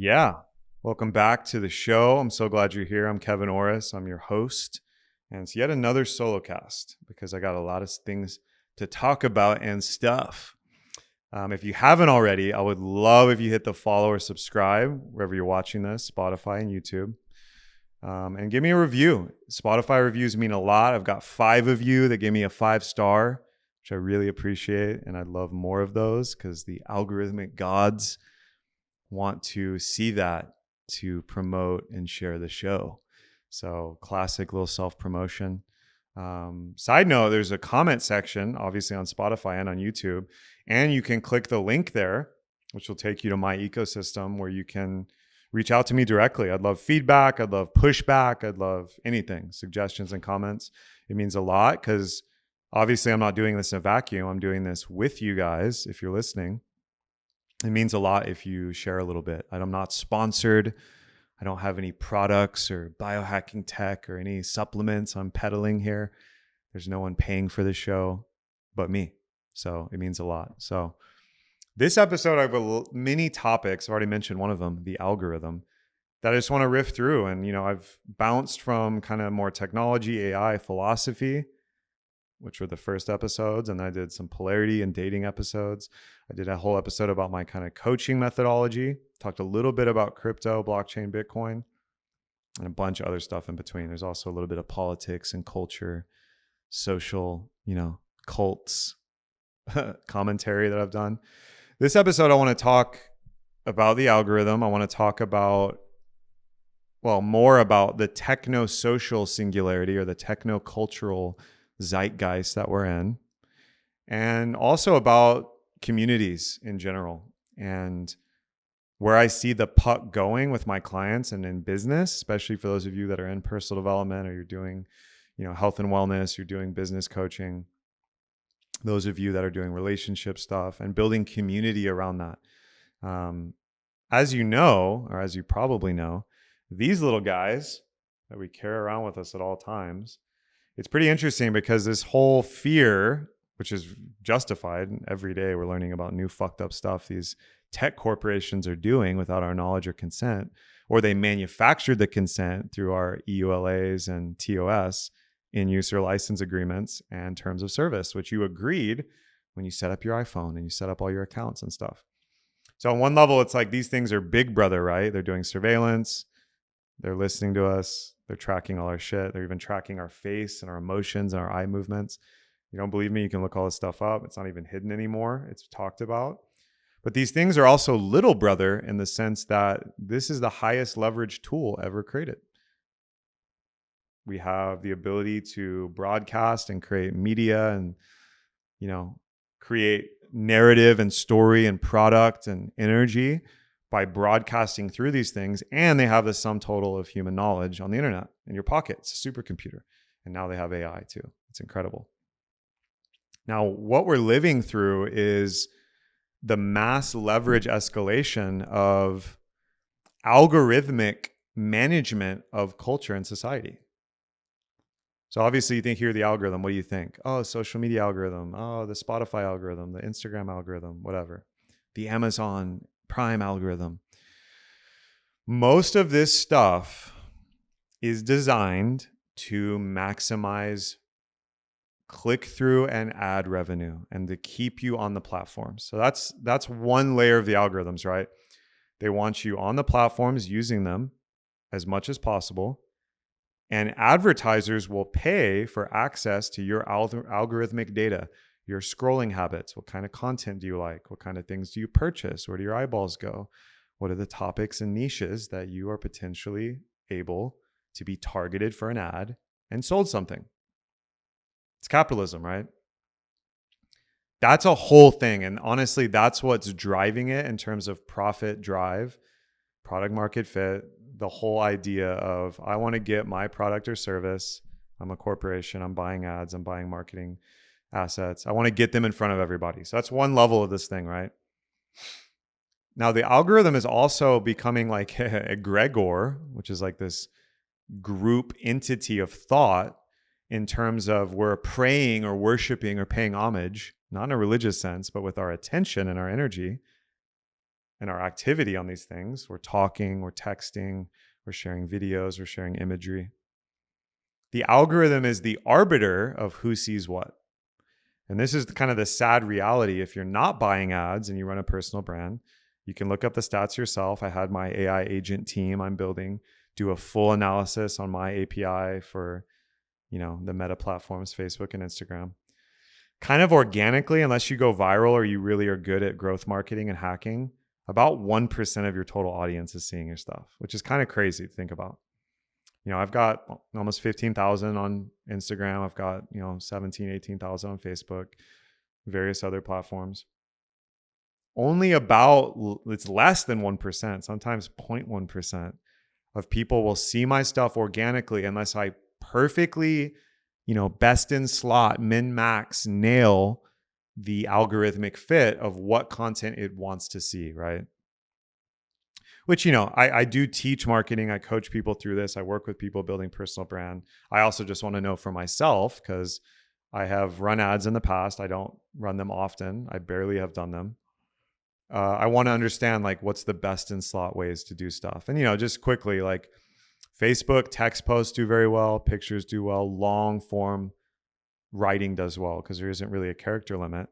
Yeah. Welcome back to the show. I'm so glad you're here. I'm Kevin Orosz. I'm your host. And it's yet another solocast because I got a lot of things to talk about and stuff. If you haven't already, I would love if you hit the follow or subscribe wherever you're watching this, Spotify and YouTube. And give me a review. Spotify reviews mean a lot. I've got 5 of you that gave me a 5-star, which I really appreciate. And I'd love more of those because the algorithmic gods want to see that to promote and share the show. So classic little self-promotion. Side note, there's a comment section, obviously on Spotify and on YouTube, and you can click the link there, which will take you to my ecosystem where you can reach out to me directly. I'd love feedback. I'd love pushback. I'd love anything, suggestions and comments. It means a lot because obviously I'm not doing this in a vacuum. I'm doing this with you guys if you're listening. It means a lot if you share a little bit. I'm not sponsored. I don't have any products or biohacking tech or any supplements I'm peddling here. There's no one paying for the show but me. So it means a lot. So this episode, I have many topics. I've already mentioned one of them, the algorithm, that I just want to riff through. And, I've bounced from kind of more technology, AI, philosophy, which were the first episodes. And I did some polarity and dating episodes. I did a whole episode about my kind of coaching methodology, talked a little bit about crypto, blockchain, Bitcoin, and a bunch of other stuff in between. There's also a little bit of politics and culture, social, cults, commentary that I've done. This episode, I want to talk about the algorithm. I want to talk about, more about the techno-social singularity or the technocultural zeitgeist that we're in, and also about communities in general and where I see the puck going with my clients and in business, especially for those of you that are in personal development or you're doing, health and wellness, you're doing business coaching, those of you that are doing relationship stuff and building community around that. As you know, or as you probably know, these little guys that we carry around with us at all times, it's pretty interesting because this whole fear, which is justified every day, we're learning about new fucked up stuff these tech corporations are doing without our knowledge or consent, or they manufactured the consent through our EULAs and TOS in use or license agreements and terms of service, which you agreed when you set up your iPhone and you set up all your accounts and stuff. So on one level, it's like these things are big brother, right? They're doing surveillance. They're listening to us. They're tracking all our shit. They're even tracking our face and our emotions and our eye movements. You don't believe me? You can look all this stuff up. It's not even hidden anymore. It's talked about. But these things are also little brother in the sense that this is the highest leverage tool ever created. We have the ability to broadcast and create media and, create narrative and story and product and energy by broadcasting through these things. And they have the sum total of human knowledge on the internet in your pocket. It's a supercomputer. And now they have AI too. It's incredible. Now, what we're living through is the mass leverage escalation of algorithmic management of culture and society. So obviously you think, hear the algorithm. What do you think? Oh, social media algorithm. Oh, the Spotify algorithm, the Instagram algorithm, whatever. The Amazon Prime algorithm. Most of this stuff is designed to maximize click-through and ad revenue and to keep you on the platforms. So that's one layer of the algorithms, right? They want you on the platforms using them as much as possible. And advertisers will pay for access to your algorithmic data, your scrolling habits. What kind of content do you like? What kind of things do you purchase? Where do your eyeballs go? What are the topics and niches that you are potentially able to be targeted for an ad and sold something? It's capitalism, right? That's a whole thing. And honestly, that's what's driving it in terms of profit drive, product market fit, the whole idea of I want to get my product or service. I'm a corporation. I'm buying ads. I'm buying marketing assets. I want to get them in front of everybody. So that's one level of this thing, right? Now, the algorithm is also becoming like a egregor, which is like this group entity of thought in terms of we're praying or worshiping or paying homage, not in a religious sense, but with our attention and our energy and our activity on these things. We're talking, we're texting, we're sharing videos, we're sharing imagery. The algorithm is the arbiter of who sees what. And this is kind of the sad reality. If you're not buying ads and you run a personal brand, you can look up the stats yourself. I had my AI agent team I'm building do a full analysis on my API for, the meta platforms, Facebook and Instagram. Kind of organically, unless you go viral or you really are good at growth marketing and hacking, about 1% of your total audience is seeing your stuff, which is kind of crazy to think about. I've got almost 15,000 on Instagram. I've got, 17, 18,000 on Facebook, various other platforms. Only it's less than 1%, sometimes 0.1% of people will see my stuff organically unless I perfectly, best in slot, min max, nail the algorithmic fit of what content it wants to see, right? Which, I do teach marketing. I coach people through this. I work with people building personal brand. I also just want to know for myself, because I have run ads in the past. I don't run them often. I barely have done them. I want to understand what's the best in slot ways to do stuff. And, just quickly, Facebook text posts do very well. Pictures do well. Long form writing does well because there isn't really a character limit.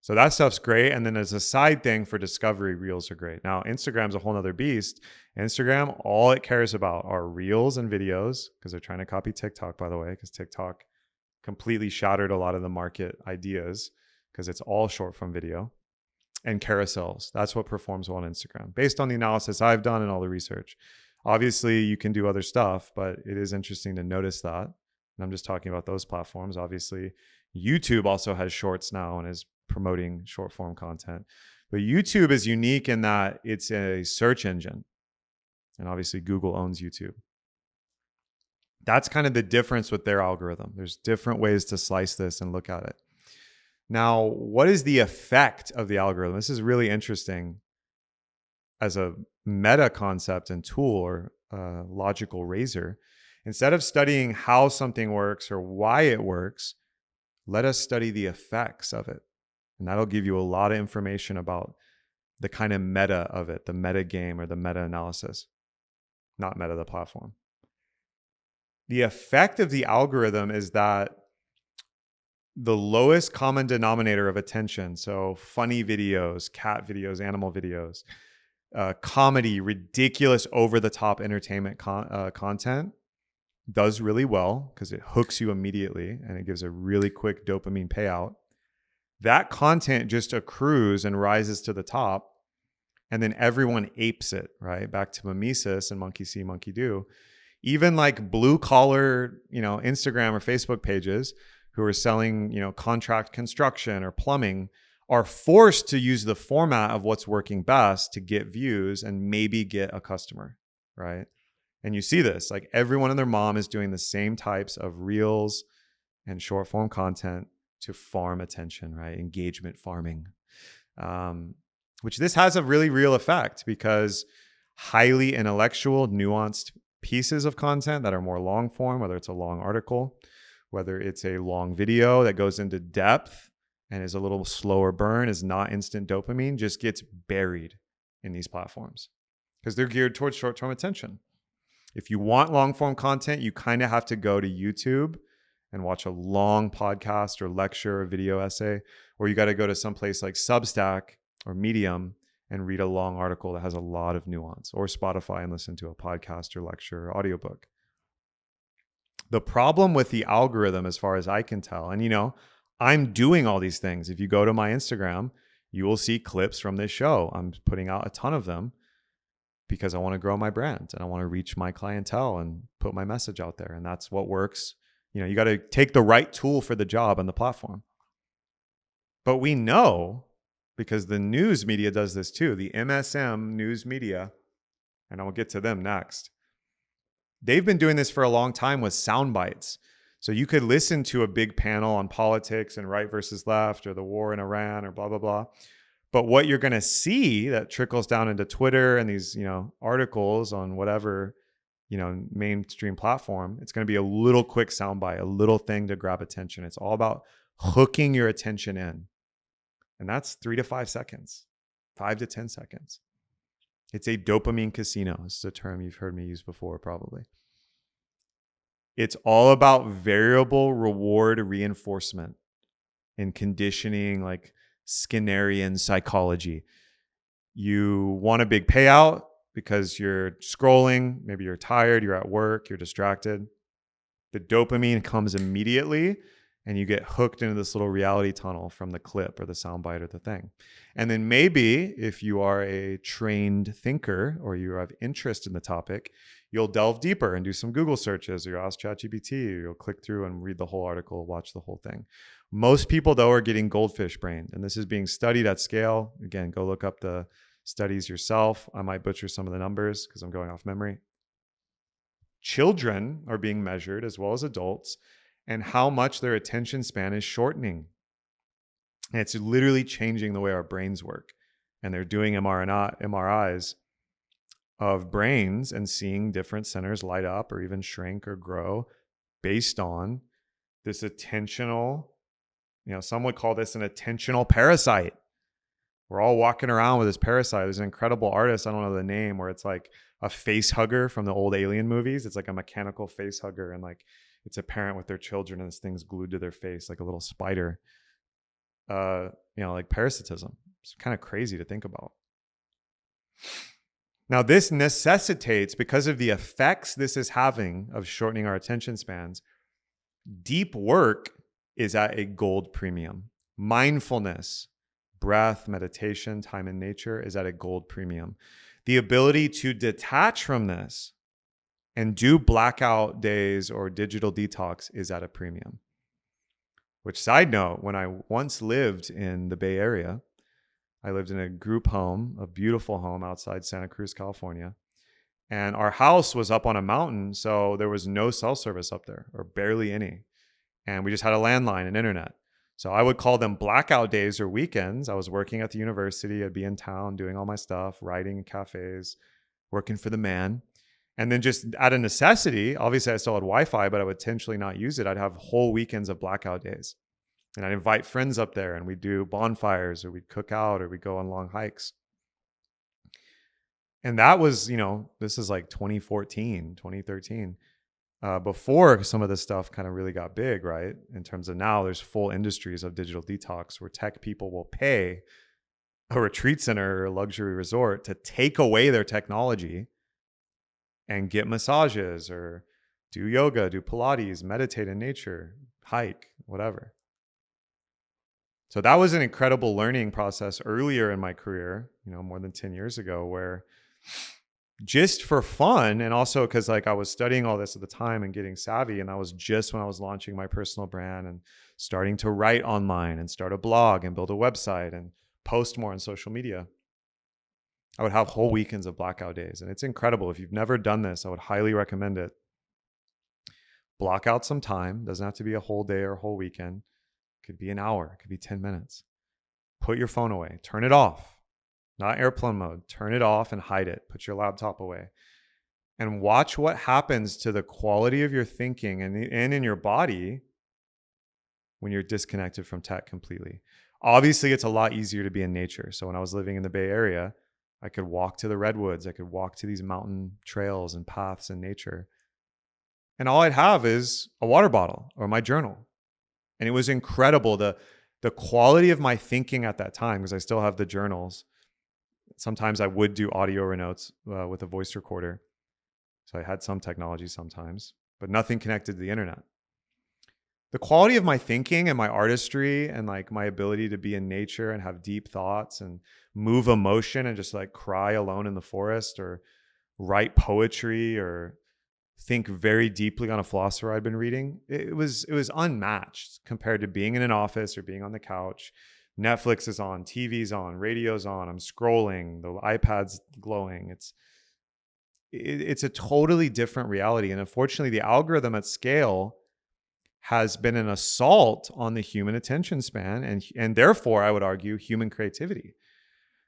So that stuff's great. And then as a side thing for discovery, reels are great. Now, Instagram's a whole nother beast. Instagram, all it cares about are reels and videos, because they're trying to copy TikTok, by the way, because TikTok completely shattered a lot of the market ideas because it's all short form video, and carousels. That's what performs well on Instagram, based on the analysis I've done and all the research. Obviously, you can do other stuff, but it is interesting to notice that. And I'm just talking about those platforms. Obviously, YouTube also has shorts now and is promoting short form content. But YouTube is unique in that it's a search engine. And obviously Google owns YouTube. That's kind of the difference with their algorithm. There's different ways to slice this and look at it. Now, what is the effect of the algorithm? This is really interesting as a meta concept and tool, or logical razor. Instead of studying how something works or why it works, let us study the effects of it. And that'll give you a lot of information about the kind of meta of it, the meta game or the meta analysis, not meta the platform. The effect of the algorithm is that the lowest common denominator of attention, so funny videos, cat videos, animal videos, comedy, ridiculous, over-the-top entertainment content, does really well because it hooks you immediately and it gives a really quick dopamine payout. That content just accrues and rises to the top, and then everyone apes it, right? Back to mimesis and monkey see, monkey do. Even blue collar, Instagram or Facebook pages who are selling, contract construction or plumbing are forced to use the format of what's working best to get views and maybe get a customer, right? And you see this, everyone and their mom is doing the same types of reels and short form content to farm attention, right? Engagement farming, which this has a really real effect, because highly intellectual, nuanced pieces of content that are more long form, whether it's a long article, whether it's a long video that goes into depth and is a little slower burn, is not instant dopamine, just gets buried in these platforms because they're geared towards short-term attention. If you want long form content, you kind of have to go to YouTube and watch a long podcast or lecture or video essay, or you got to go to some place like Substack or Medium and read a long article that has a lot of nuance, or Spotify and listen to a podcast or lecture or audiobook. The problem with the algorithm, as far as I can tell, and I'm doing all these things. If you go to my Instagram, you will see clips from this show. I'm putting out a ton of them because I want to grow my brand and I want to reach my clientele and put my message out there. And that's what works. You got to take the right tool for the job on the platform. But we know, because the news media does this too, the MSM news media, and I'll get to them next. They've been doing this for a long time with sound bites. So you could listen to a big panel on politics and right versus left, or the war in Iran, or blah, blah, blah. But what you're going to see that trickles down into Twitter and these, articles on whatever, mainstream platform, it's going to be a little quick soundbite, a little thing to grab attention. It's all about hooking your attention in. And that's 3 to 5 seconds. 5 to 10 seconds. It's a dopamine casino. This is a term you've heard me use before, probably. It's all about variable reward reinforcement and conditioning, like Skinnerian psychology. You want a big payout because you're scrolling, maybe you're tired, you're at work, you're distracted. The dopamine comes immediately and you get hooked into this little reality tunnel from the clip or the soundbite or the thing. And then maybe if you are a trained thinker or you have interest in the topic, you'll delve deeper and do some Google searches, or you'll ask ChatGPT, or you'll click through and read the whole article, watch the whole thing. Most people, though, are getting goldfish brain, and this is being studied at scale. Again, go look up the studies yourself. I might butcher some of the numbers because I'm going off memory. Children are being measured as well as adults, and how much their attention span is shortening. And it's literally changing the way our brains work. And they're doing MRIs of brains and seeing different centers light up or even shrink or grow based on this attentional, some would call this an attentional parasite. We're all walking around with this parasite. There's an incredible artist, I don't know the name, where it's like a face hugger from the old Alien movies. It's like a mechanical face hugger, and like it's a parent with their children and this thing's glued to their face like a little spider. Like parasitism. It's kind of crazy to think about. Now, this necessitates, because of the effects this is having of shortening our attention spans, deep work is at a gold premium. Mindfulness, breath, meditation, time in nature is at a gold premium. The ability to detach from this and do blackout days or digital detox is at a premium. Which, side note, when I once lived in the Bay Area, I lived in a group home, a beautiful home outside Santa Cruz, California. And our house was up on a mountain, so there was no cell service up there, or barely any. And we just had a landline and internet. So I would call them blackout days or weekends. I was working at the university. I'd be in town doing all my stuff, writing in cafes, working for the man. And then just out of necessity, obviously I still had Wi-Fi, but I would intentionally not use it. I'd have whole weekends of blackout days. And I'd invite friends up there and we'd do bonfires, or we'd cook out, or we'd go on long hikes. And that was, this is like 2014, 2013. Before some of this stuff kind of really got big, right? In terms of now, there's full industries of digital detox where tech people will pay a retreat center or a luxury resort to take away their technology and get massages or do yoga, do Pilates, meditate in nature, hike, whatever. So that was an incredible learning process earlier in my career, more than 10 years ago, where just for fun, and also because like I was studying all this at the time and getting savvy, and that was just when I was launching my personal brand and starting to write online and start a blog and build a website and post more on social media. I would have whole weekends of blackout days, and it's incredible. If you've never done this, I would highly recommend it. Block out some time. Doesn't have to be a whole day or a whole weekend. It could be an hour. It could be 10 minutes. Put your phone away. Turn it off. Not airplane mode. Turn it off and hide it. Put your laptop away. And watch what happens to the quality of your thinking and in your body when you're disconnected from tech completely. Obviously, it's a lot easier to be in nature. So when I was living in the Bay Area, I could walk to the redwoods. I could walk to these mountain trails and paths in nature. And all I'd have is a water bottle or my journal. And it was incredible, the quality of my thinking at that time, because I still have the journals. Sometimes I would do audio notes with a voice recorder. So I had some technology sometimes, but nothing connected to the internet. The quality of my thinking and my artistry and like my ability to be in nature and have deep thoughts and move emotion and just like cry alone in the forest or write poetry or think very deeply on a philosopher I'd been reading, it was unmatched compared to being in an office or being on the couch. Netflix is on, TV's on, radio's on, I'm scrolling, the iPad's glowing. It's a totally different reality. And unfortunately, the algorithm at scale has been an assault on the human attention span and therefore, I would argue, human creativity.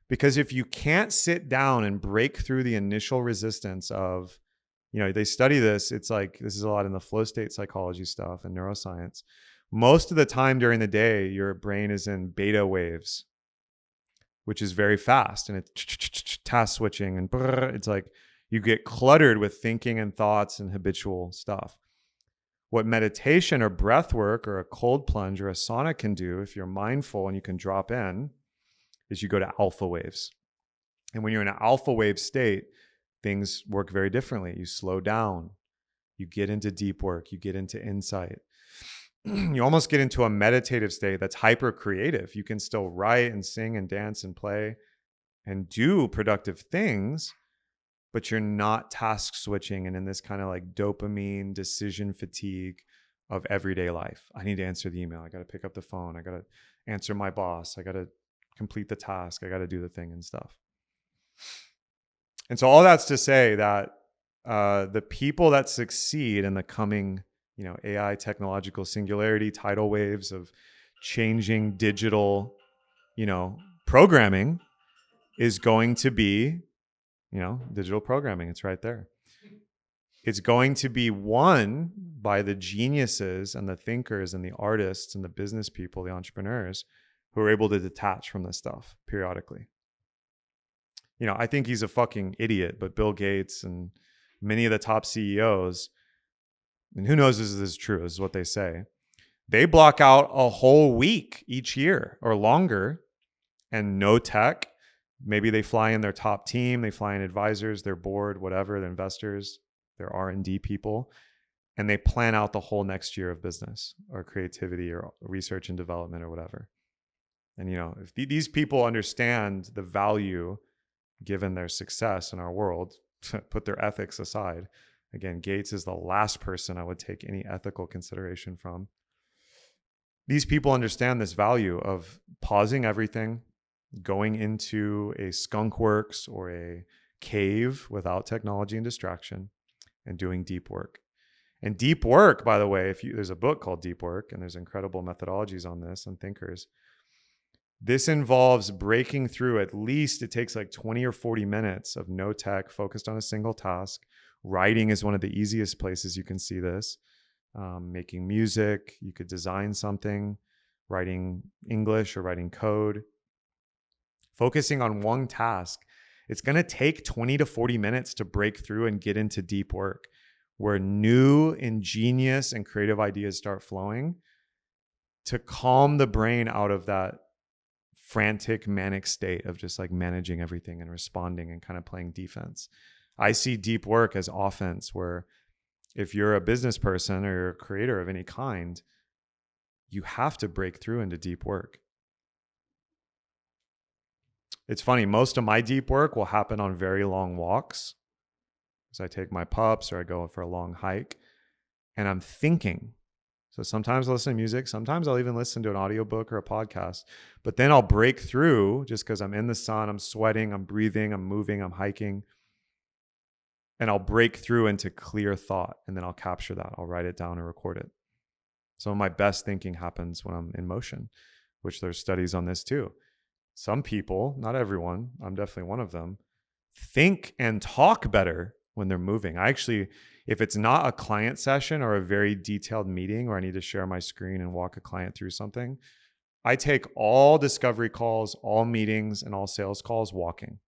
Because if you can't sit down and break through the initial resistance of, they study this, it's like, this is a lot in the flow state psychology stuff and neuroscience. Most of the time during the day, your brain is in beta waves. which is very fast, and it's task switching, and it's like you get cluttered with thinking and thoughts and habitual stuff. What meditation or breath work or a cold plunge or a sauna can do, if you're mindful and you can drop in, is you go to alpha waves. And when you're in an alpha wave state, things work very differently. You slow down, you get into deep work, you get into insight. You almost get into a meditative state that's hyper creative. You can still write and sing and dance and play and do productive things, but you're not task switching and in this kind of like dopamine decision fatigue of everyday life. I need to answer the email. I got to pick up the phone. I got to answer my boss. I got to complete the task. I got to do the thing and stuff. And so all that's to say that the people that succeed in the coming, AI technological singularity, tidal waves of changing digital, programming is going to be, digital programming. It's right there. It's going to be won by the geniuses and the thinkers and the artists and the business people, the entrepreneurs who are able to detach from this stuff periodically. I think he's a fucking idiot, but Bill Gates and many of the top CEOs, and who knows if this is true, this is what they say, they block out a whole week each year or longer and no tech. Maybe they fly in their top team, they fly in advisors, their board, whatever, their investors, their R&D people, and they plan out the whole next year of business or creativity or research and development or whatever. And, if these people understand the value given their success in our world, put their ethics aside. Again, Gates is the last person I would take any ethical consideration from. These people understand this value of pausing everything, going into a skunk works or a cave without technology and distraction, and doing deep work. And deep work, by the way, there's a book called Deep Work, and there's incredible methodologies on this and thinkers. This involves breaking through it takes like 20 or 40 minutes of no tech, focused on a single task. Writing is one of the easiest places you can see this. Making music, you could design something, writing English or writing code. Focusing on one task. It's going to take 20 to 40 minutes to break through and get into deep work, where new, ingenious, and creative ideas start flowing to calm the brain out of that frantic, manic state of just like managing everything and responding and kind of playing defense. I see deep work as offense, where if you're a business person or you're a creator of any kind, you have to break through into deep work. It's funny, most of my deep work will happen on very long walks. So I take my pups or I go for a long hike and I'm thinking. So sometimes I'll listen to music. Sometimes I'll even listen to an audiobook or a podcast. But then I'll break through just because I'm in the sun, I'm sweating, I'm breathing, I'm moving, I'm hiking. And I'll break through into clear thought, and then I'll capture that. I'll write it down and record it. Some of my best thinking happens when I'm in motion, which there's studies on this too. Some people, not everyone, I'm definitely one of them, think and talk better when they're moving. If it's not a client session or a very detailed meeting where I need to share my screen and walk a client through something, I take all discovery calls, all meetings, and all sales calls walking.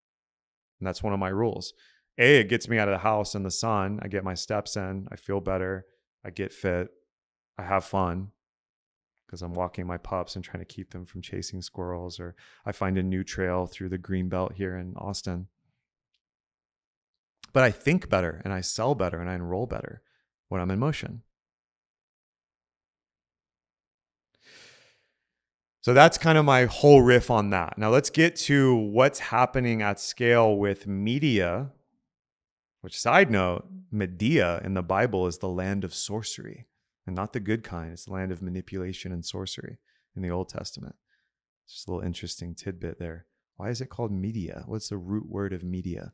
And that's one of my rules. It gets me out of the house in the sun. I get my steps in. I feel better. I get fit. I have fun because I'm walking my pups and trying to keep them from chasing squirrels, or I find a new trail through the green belt here in Austin. But I think better and I sell better and I enroll better when I'm in motion. So that's kind of my whole riff on that. Now let's get to what's happening at scale with media, which, side note, Medea in the Bible is the land of sorcery, and not the good kind. It's the land of manipulation and sorcery in the Old Testament. It's just a little interesting tidbit there. Why is it called media? What's the root word of media?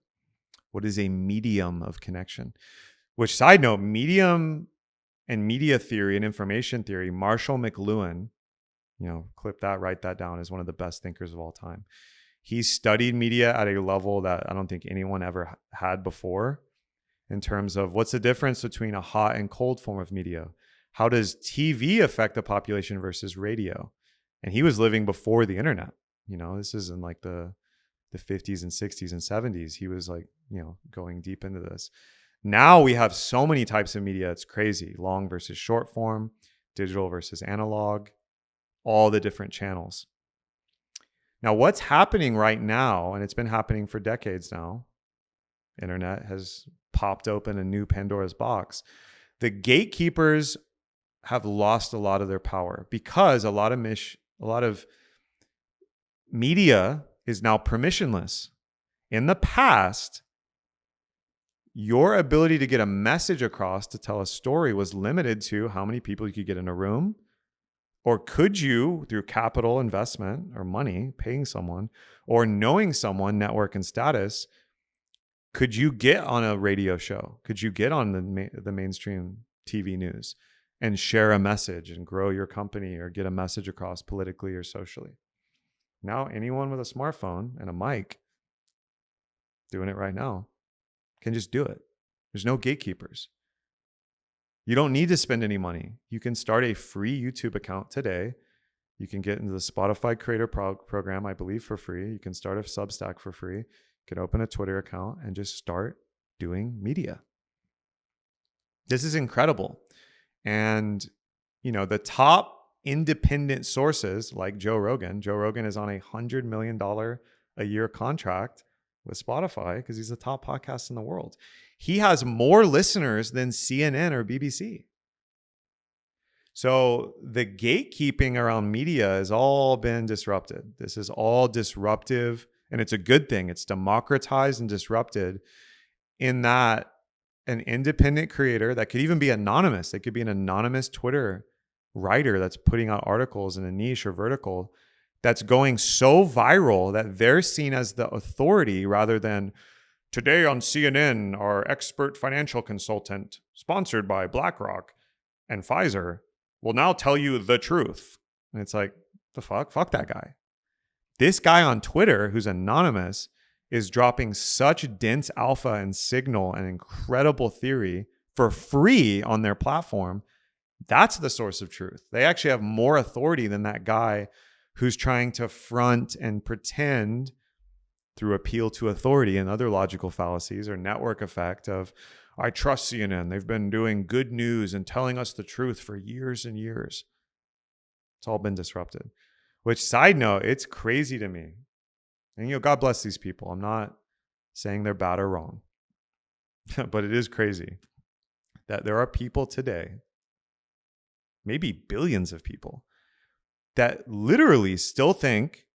What is a medium of connection? Which, side note, medium and media theory and information theory, Marshall McLuhan, clip that, write that down, is one of the best thinkers of all time. He studied media at a level that I don't think anyone ever had before, in terms of what's the difference between a hot and cold form of media? How does TV affect the population versus radio? And he was living before the internet. This is in like the the 50s and 60s and 70s. He was like, going deep into this. Now we have so many types of media. It's crazy. Long versus short form, digital versus analog, all the different channels. Now, what's happening right now, and it's been happening for decades now, internet has popped open a new Pandora's box. The gatekeepers have lost a lot of their power because a lot of media is now permissionless. In the past, your ability to get a message across, to tell a story, was limited to how many people you could get in a room, or could you, through capital investment or money, paying someone, or knowing someone, network and status, could you get on a radio show? Could you get on the mainstream TV news and share a message and grow your company or get a message across politically or socially? Now, anyone with a smartphone and a mic doing it right now can just do it. There's no gatekeepers. You don't need to spend any money. You can start a free YouTube account today. You can get into the Spotify creator program, I believe, for free. You can start a Substack for free. You can open a Twitter account and just start doing media. This is incredible. And, the top independent sources like Joe Rogan is on $100 million a year contract with Spotify because he's the top podcast in the world. He has more listeners than CNN or BBC. So the gatekeeping around media has all been disrupted. This is all disruptive, and it's a good thing. It's democratized and disrupted in that an independent creator that could even be anonymous. They could be an anonymous Twitter writer that's putting out articles in a niche or vertical that's going so viral that they're seen as the authority rather than today on CNN, our expert financial consultant sponsored by BlackRock and Pfizer will now tell you the truth. And it's like, the fuck? Fuck that guy. This guy on Twitter who's anonymous is dropping such dense alpha and signal and incredible theory for free on their platform. That's the source of truth. They actually have more authority than that guy who's trying to front and pretend through appeal to authority and other logical fallacies or network effect of, I trust CNN. They've been doing good news and telling us the truth for years and years. It's all been disrupted. Which, side note, it's crazy to me. And, God bless these people. I'm not saying they're bad or wrong. But it is crazy that there are people today, maybe billions of people, that literally still think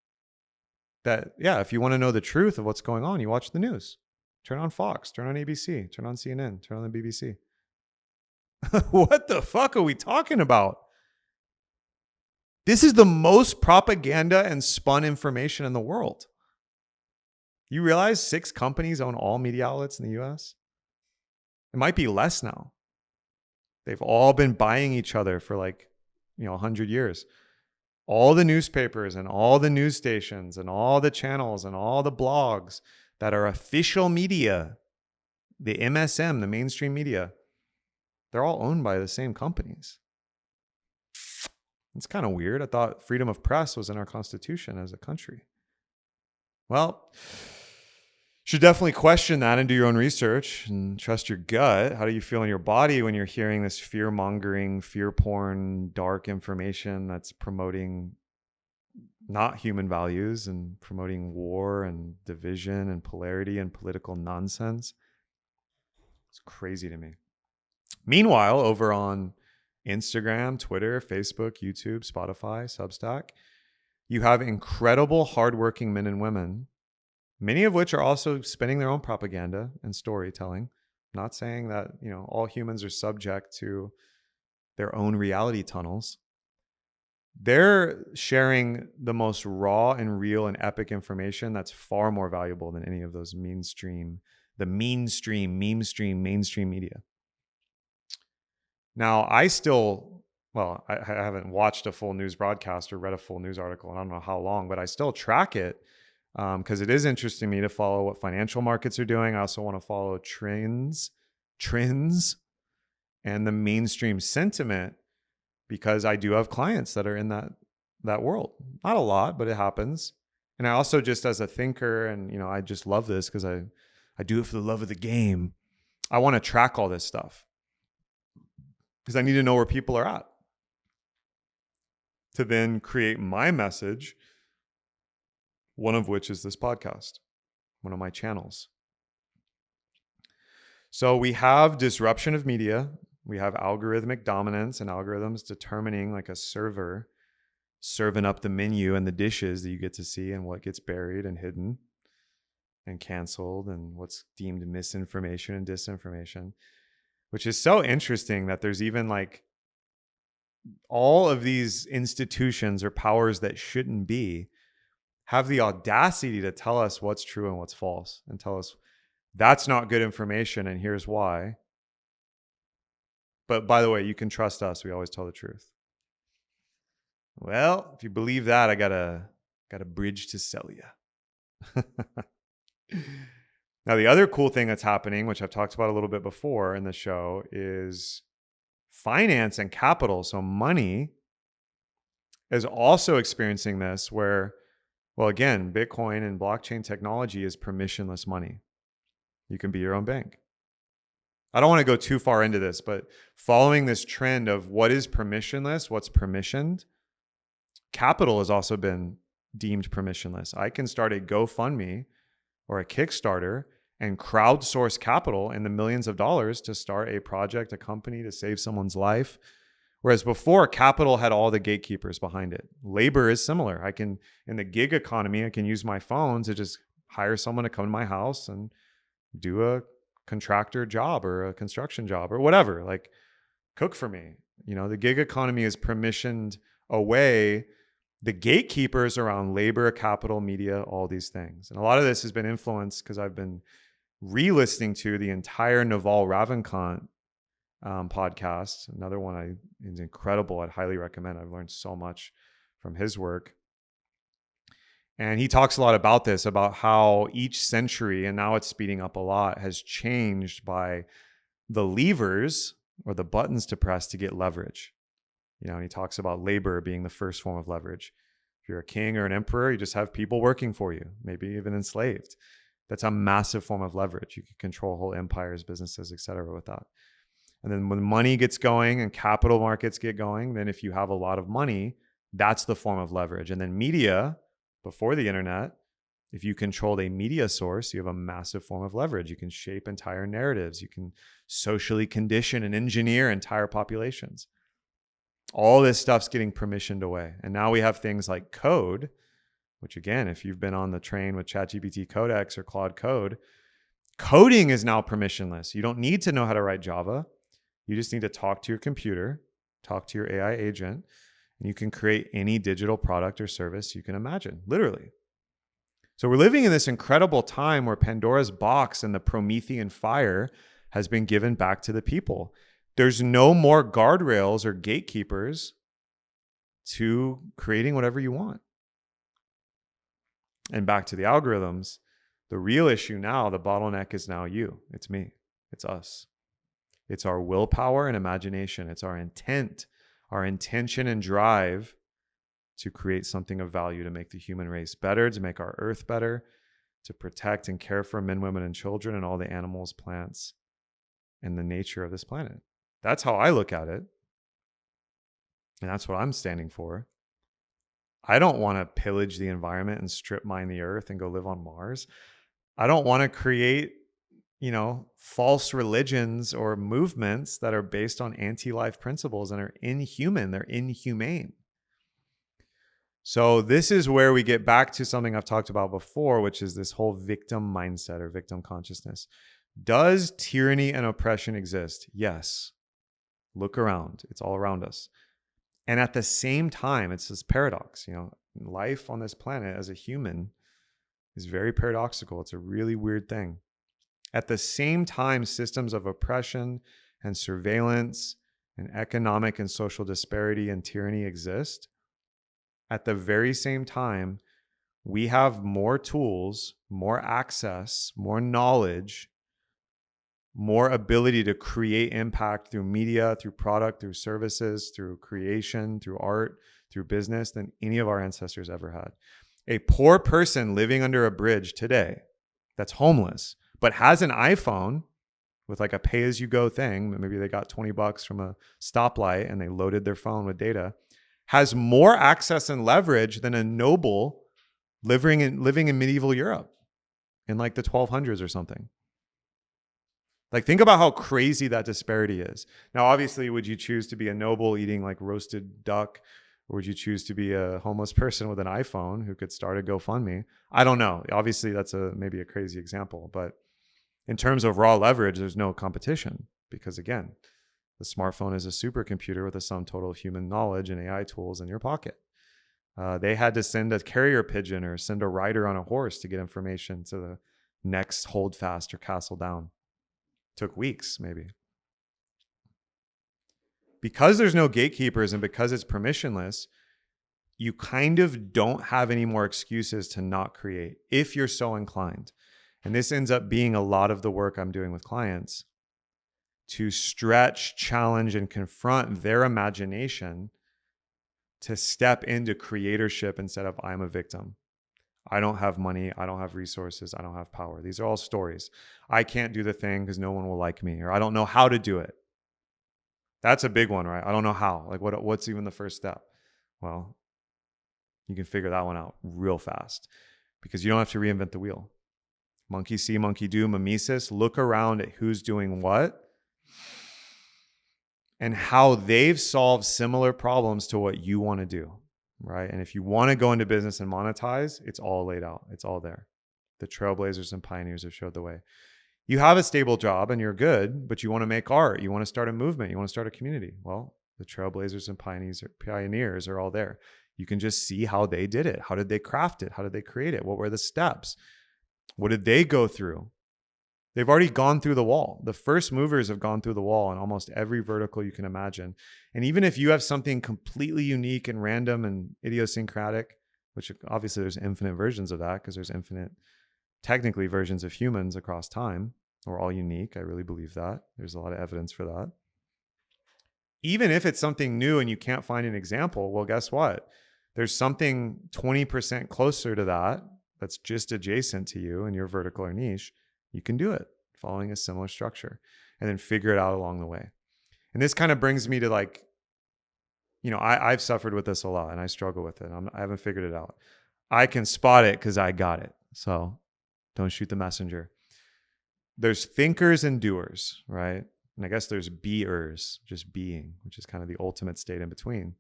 that, if you want to know the truth of what's going on, you watch the news. Turn on Fox, turn on ABC, turn on CNN, turn on the BBC. What the fuck are we talking about? This is the most propaganda and spun information in the world. You realize 6 companies own all media outlets in the US? It might be less now. They've all been buying each other for 100 years. All the newspapers and all the news stations and all the channels and all the blogs that are official media, the MSM, the mainstream media, they're all owned by the same companies. It's kind of weird. I thought freedom of press was in our Constitution as a country. Well, should definitely question that and do your own research and trust your gut. How do you feel in your body when you're hearing this fear-mongering, fear-porn, dark information that's promoting not human values and promoting war and division and polarity and political nonsense? It's crazy to me. Meanwhile, over on Instagram, Twitter, Facebook, YouTube, Spotify, Substack, you have incredible hardworking men and women, many of which are also spinning their own propaganda and storytelling. I'm not saying that, all humans are subject to their own reality tunnels. They're sharing the most raw and real and epic information that's far more valuable than any of those mainstream media. Now, I haven't watched a full news broadcast or read a full news article in I don't know how long, but I still track it because it is interesting to me to follow what financial markets are doing. I also want to follow trends and the mainstream sentiment because I do have clients that are in that world. Not a lot, but it happens. And I also, just as a thinker, and I just love this because I do it for the love of the game. I want to track all this stuff because I need to know where people are at to then create my message, one of which is this podcast, one of my channels. So we have disruption of media. We have algorithmic dominance and algorithms determining, like a server serving up the menu and the dishes that you get to see, and what gets buried and hidden and canceled, and what's deemed misinformation and disinformation, which is so interesting that there's even like all of these institutions or powers that shouldn't be have the audacity to tell us what's true and what's false, and tell us that's not good information and here's why. But by the way, you can trust us. We always tell the truth. Well, if you believe that, I got a bridge to sell you. Now, the other cool thing that's happening, which I've talked about a little bit before in the show, is finance and capital. So money is also experiencing this where, well, again, Bitcoin and blockchain technology is permissionless money. You can be your own bank. I don't want to go too far into this, but following this trend of what is permissionless, what's permissioned, capital has also been deemed permissionless. I can start a GoFundMe or a Kickstarter and crowdsource capital in the millions of dollars to start a project, a company, to save someone's life. Whereas before, capital had all the gatekeepers behind it. Labor is similar. I can, in the gig economy, I can use my phone to just hire someone to come to my house and do a contractor job or a construction job or whatever, like cook for me. The gig economy is permissioned away the gatekeepers around labor, capital, media, all these things. And a lot of this has been influenced because I've been re-listening to the entire Naval Ravikant podcast. Another one is incredible. I'd highly recommend. I've learned so much from his work. And he talks a lot about this, about how each century, and now it's speeding up a lot, has changed by the levers or the buttons to press to get leverage. And he talks about labor being the first form of leverage. If you're a king or an emperor, you just have people working for you, maybe even enslaved. That's a massive form of leverage. You can control whole empires, businesses, et cetera, with that. And then when money gets going and capital markets get going, then if you have a lot of money, that's the form of leverage. And then media, before the internet, if you controlled a media source, you have a massive form of leverage. You can shape entire narratives. You can socially condition and engineer entire populations. All this stuff's getting permissioned away. And now we have things like code, which again, if you've been on the train with ChatGPT Codex or Claude Code, coding is now permissionless. You don't need to know how to write Java. You just need to talk to your computer, talk to your AI agent, and you can create any digital product or service you can imagine, literally. So we're living in this incredible time where Pandora's box and the Promethean fire has been given back to the people. There's no more guardrails or gatekeepers to creating whatever you want. And back to the algorithms, the real issue now, the bottleneck is now you. It's me. It's us. It's our willpower and imagination. It's our intent, our intention and drive to create something of value, to make the human race better, to make our earth better, to protect and care for men, women, and children, and all the animals, plants, and the nature of this planet. That's how I look at it. And that's what I'm standing for. I don't want to pillage the environment and strip mine the earth and go live on Mars. I don't want to create, false religions or movements that are based on anti-life principles and are inhuman. They're inhumane. So this is where we get back to something I've talked about before, which is this whole victim mindset or victim consciousness. Does tyranny and oppression exist? Yes. Look around. It's all around us. And at the same time, it's this paradox. Life on this planet as a human is very paradoxical. It's a really weird thing. At the same time, systems of oppression and surveillance and economic and social disparity and tyranny exist. At the very same time, we have more tools, more access, more knowledge, more ability to create impact through media, through product, through services, through creation, through art, through business than any of our ancestors ever had. A poor person living under a bridge today that's homeless, but has an iPhone with like a pay-as-you-go thing, maybe they got $20 from a stoplight and they loaded their phone with data, has more access and leverage than a noble living in medieval Europe in like the 1200s or something. Like, think about how crazy that disparity is. Now, obviously, would you choose to be a noble eating like roasted duck, or would you choose to be a homeless person with an iPhone who could start a GoFundMe? I don't know. Obviously, that's maybe a crazy example, but in terms of raw leverage, there's no competition because, again, the smartphone is a supercomputer with a sum total of human knowledge and AI tools in your pocket. They had to send a carrier pigeon or send a rider on a horse to get information to the next holdfast or castle down. Took weeks, maybe. Because there's no gatekeepers and because it's permissionless, you kind of don't have any more excuses to not create if you're so inclined. And this ends up being a lot of the work I'm doing with clients to stretch, challenge, and confront their imagination to step into creatorship instead of I'm a victim. I don't have money. I don't have resources. I don't have power. These are all stories. I can't do the thing because no one will like me, or I don't know how to do it. That's a big one, right? I don't know how. Like, what's even the first step? Well, you can figure that one out real fast because you don't have to reinvent the wheel. Monkey see, monkey do, mimesis. Look around at who's doing what and how they've solved similar problems to what you want to do, right? And if you want to go into business and monetize, it's all laid out. It's all there. The trailblazers and pioneers have showed the way. You have a stable job and you're good, but you want to make art. You want to start a movement. You want to start a community. Well, the trailblazers and pioneers are all there. You can just see how they did it. How did they craft it? How did they create it? What were the steps? What did they go through? They've already gone through the wall. The first movers have gone through the wall in almost every vertical you can imagine. And even if you have something completely unique and random and idiosyncratic, which obviously there's infinite versions of that because there's infinite, technically, versions of humans across time. We're all unique. I really believe that. There's a lot of evidence for that. Even if it's something new and you can't find an example, well, guess what? There's something 20% closer to that that's just adjacent to you in your vertical or niche. You can do it following a similar structure and then figure it out along the way. And this kind of brings me to like, you know, I've suffered with this a lot and I struggle with it. I haven't figured it out. I can spot it because I got it. So don't shoot the messenger. There's thinkers and doers, right? And I guess there's beers, just being, which is kind of the ultimate state in between.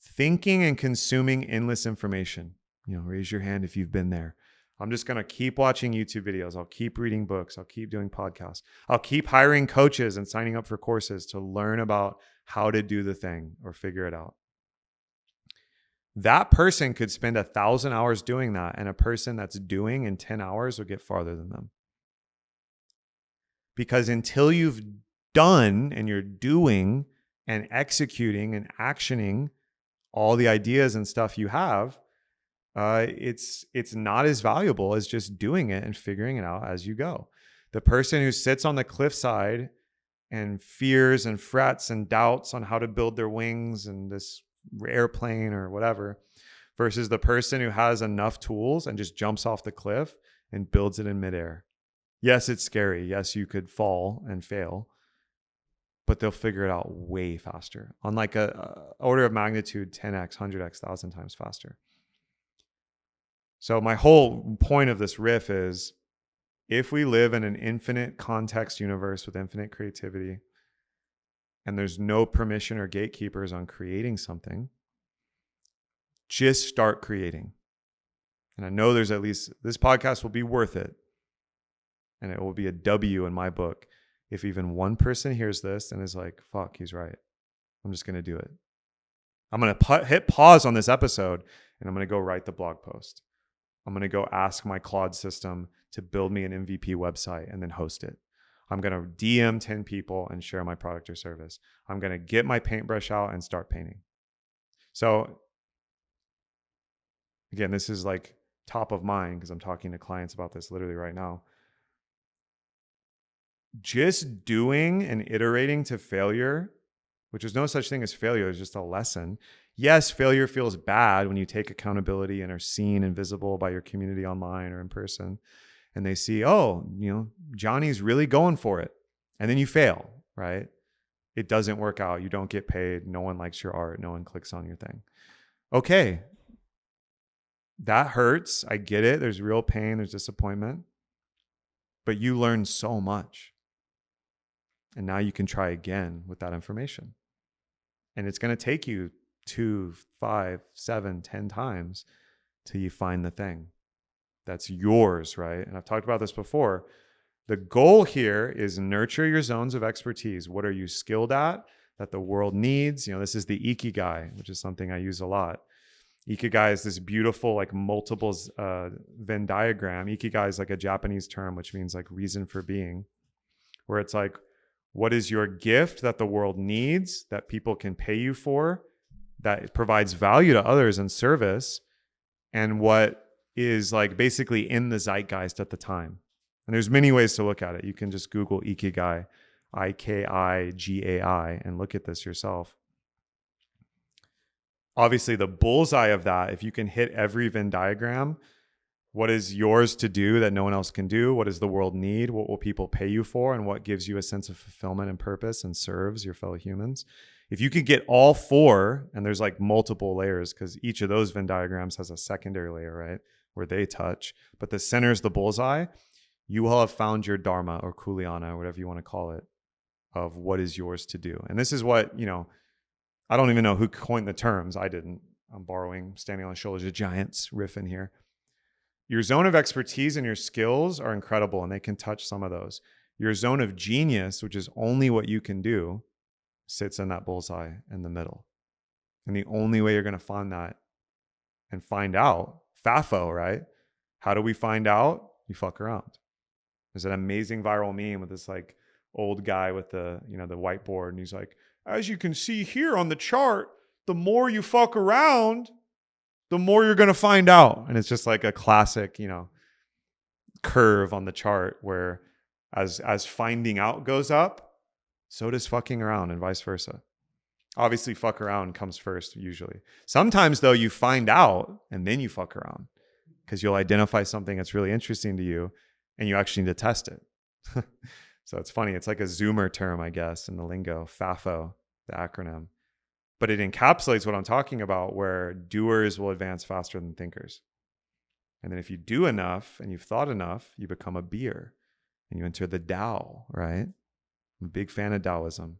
Thinking and consuming endless information. You know, raise your hand if you've been there. I'm just going to keep watching YouTube videos. I'll keep reading books. I'll keep doing podcasts. I'll keep hiring coaches and signing up for courses to learn about how to do the thing or figure it out. That person could spend 1,000 hours doing that, and a person that's doing in 10 hours will get farther than them. Because until you've done and you're doing and executing and actioning all the ideas and stuff you have, it's not as valuable as just doing it and figuring it out as you go. The person who sits on the cliffside and fears and frets and doubts on how to build their wings and this airplane or whatever, versus the person who has enough tools and just jumps off the cliff and builds it in midair. Yes, it's scary. Yes, you could fall and fail, but they'll figure it out way faster on like a order of magnitude 10x, 100x, 1,000 times faster. So my whole point of this riff is if we live in an infinite context universe with infinite creativity and there's no permission or gatekeepers on creating something, just start creating. And I know there's at least, this podcast will be worth it. And it will be a W in my book if even one person hears this and is like, fuck, he's right. I'm just going to do it. I'm going to hit pause on this episode and I'm going to go write the blog post. I'm going to go ask my Claude system to build me an MVP website and then host it. I'm going to DM 10 people and share my product or service. I'm going to get my paintbrush out and start painting. So again, this is like top of mind because I'm talking to clients about this literally right now. Just doing and iterating to failure, which is no such thing as failure, it's just a lesson. Yes, failure feels bad when you take accountability and are seen and visible by your community online or in person. And they see, oh, Johnny's really going for it. And then you fail, right? It doesn't work out. You don't get paid. No one likes your art. No one clicks on your thing. Okay. That hurts. I get it. There's real pain. There's disappointment. But you learn so much. And now you can try again with that information. And it's going to take you 2, 5, 7, 10 times till you find the thing that's yours, right? And I've talked about this before. The goal here is nurture your zones of expertise. What are you skilled at that the world needs? This is the ikigai, which is something I use a lot. Ikigai is this beautiful, like multiples Venn diagram. Ikigai is like a Japanese term, which means like reason for being, where it's like, what is your gift that the world needs, that people can pay you for, that provides value to others and service, and what is like basically in the zeitgeist at the time. And there's many ways to look at it. You can just Google Ikigai, Ikigai, and look at this yourself. Obviously, the bullseye of that, if you can hit every Venn diagram, what is yours to do that no one else can do? What does the world need? What will people pay you for? And what gives you a sense of fulfillment and purpose and serves your fellow humans? If you could get all four, and there's like multiple layers because each of those Venn diagrams has a secondary layer, right? Where they touch, but the center is the bullseye. You will have found your dharma or kuleana, whatever you want to call it, of what is yours to do. And this is what, I don't even know who coined the terms. I didn't. I'm borrowing standing on the shoulders of giants riff in here. Your zone of expertise and your skills are incredible, and they can touch some of those. Your zone of genius, which is only what you can do, sits in that bullseye in the middle. And the only way you're going to find that and find out, FAFO, right? How do we find out? You fuck around. There's an amazing viral meme with this like old guy with the whiteboard, and he's like, as you can see here on the chart, the more you fuck around, the more you're going to find out. And it's just like a classic, curve on the chart where as finding out goes up, so does fucking around and vice versa. Obviously, fuck around comes first usually. Sometimes though, you find out and then you fuck around because you'll identify something that's really interesting to you and you actually need to test it. So it's funny. It's like a Zoomer term, I guess, in the lingo, FAFO, the acronym. But it encapsulates what I'm talking about, where doers will advance faster than thinkers. And then if you do enough and you've thought enough, you become a beer and you enter the Tao, right? I'm a big fan of Taoism.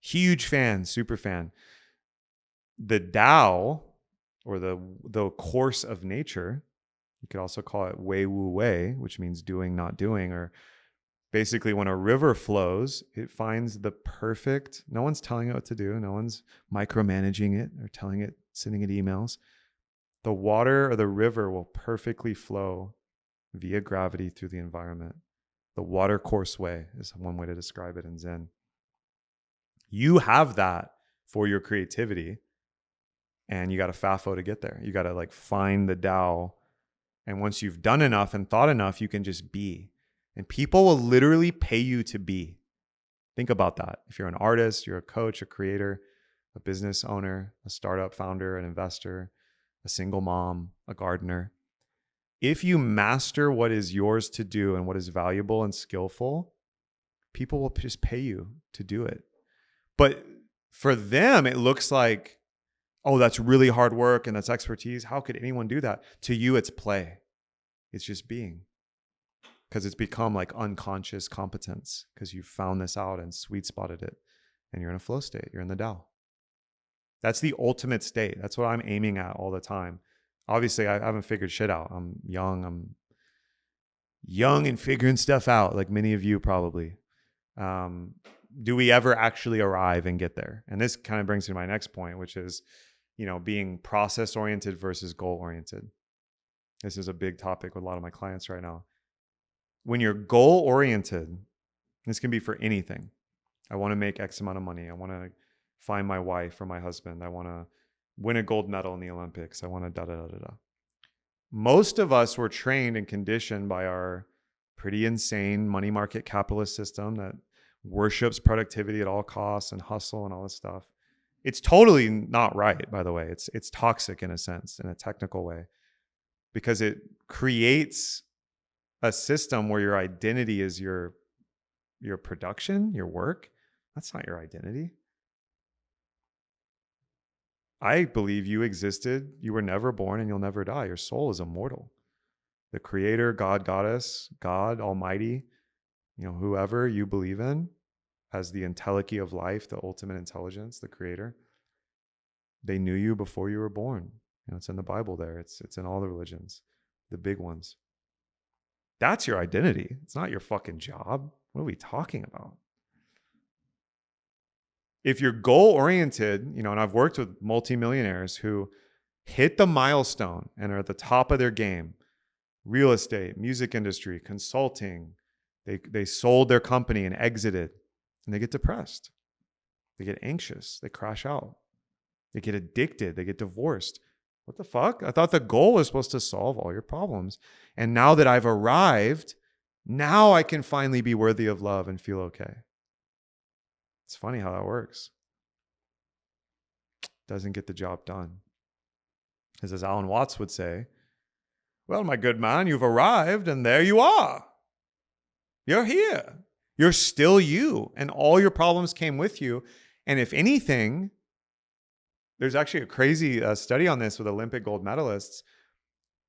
Huge fan, super fan. The Tao, or the course of nature, you could also call it Wei Wu Wei, which means doing, not doing, or basically, when a river flows, it finds the perfect, no one's telling it what to do. No one's micromanaging it or telling it, sending it emails. The water or the river will perfectly flow via gravity through the environment. The water course way is one way to describe it in Zen. You have that for your creativity, and you got to FAFO to get there. You got to like find the Tao. And once you've done enough and thought enough, you can just be. And people will literally pay you to be. Think about that. If you're an artist, you're a coach, a creator, a business owner, a startup founder, an investor, a single mom, a gardener. If you master what is yours to do and what is valuable and skillful, people will just pay you to do it. But for them, it looks like, oh, that's really hard work and that's expertise. How could anyone do that? To you, it's play. It's just being. Because it's become like unconscious competence because you found this out and sweet spotted it and you're in a flow state. You're in the Tao. That's the ultimate state. That's what I'm aiming at all the time. Obviously, I haven't figured shit out. I'm young and figuring stuff out, like many of you probably. Do we ever actually arrive and get there? And this kind of brings me to my next point, which is, being process-oriented versus goal-oriented. This is a big topic with a lot of my clients right now. When you're goal-oriented, this can be for anything. I want to make X amount of money. I want to find my wife or my husband. I want to win a gold medal in the Olympics. I want to da-da-da-da-da. Most of us were trained and conditioned by our pretty insane money market capitalist system that worships productivity at all costs and hustle and all this stuff. It's totally not right, by the way. It's toxic in a sense, in a technical way, because it creates a system where your identity is your production, your work. That's not your identity. I believe you existed, you were never born, and you'll never die. Your soul is immortal. The creator, God, goddess, God, almighty, whoever you believe in as the entelechy of life, the ultimate intelligence, the creator, they knew you before you were born. It's in the Bible there. It's in all the religions, the big ones. That's your identity. It's not your fucking job. What are we talking about? If you're goal-oriented, and I've worked with multimillionaires who hit the milestone and are at the top of their game, real estate, music industry, consulting, they sold their company and exited, and they get depressed. They get anxious. They crash out. They get addicted. They get divorced. What the fuck? I thought the goal was supposed to solve all your problems. And now that I've arrived, now I can finally be worthy of love and feel okay. It's funny how that works. Doesn't get the job done. As Alan Watts would say, well, my good man, you've arrived and there you are. You're here. You're still you. And all your problems came with you. And if anything, there's actually a crazy study on this with Olympic gold medalists.